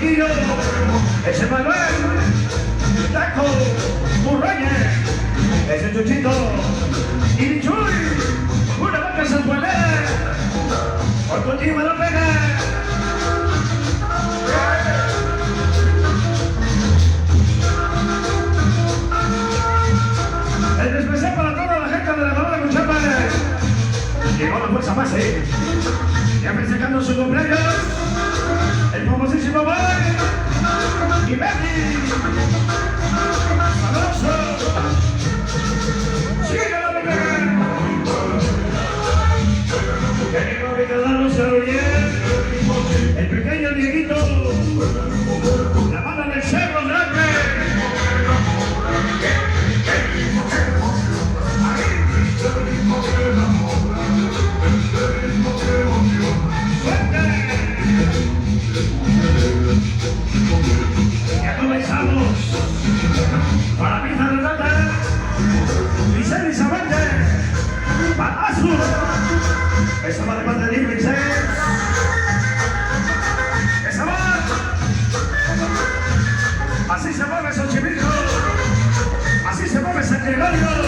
chiquillo, ese Manuel, Taco, Murraña, ese Chuchito, y Chuy, una vaca santuanera, por tu chiva no pega. El especial para toda la gente de la Palabra con Champanes. Llegó la fuerza más, ya festejando su cumpleaños, el famosísimo Boy y Betty. ¡Sabroso! ¡Sigue la pelea! El hijo que cada uno se oye, el pequeño Dieguito, la banda del Cerro Grande. Ya comenzamos para mí Renata, Vicente Isabante, Palazo, esa va de parte de Vicente, esa va, así se mueve Xochimilco, así se mueve San Gregorio.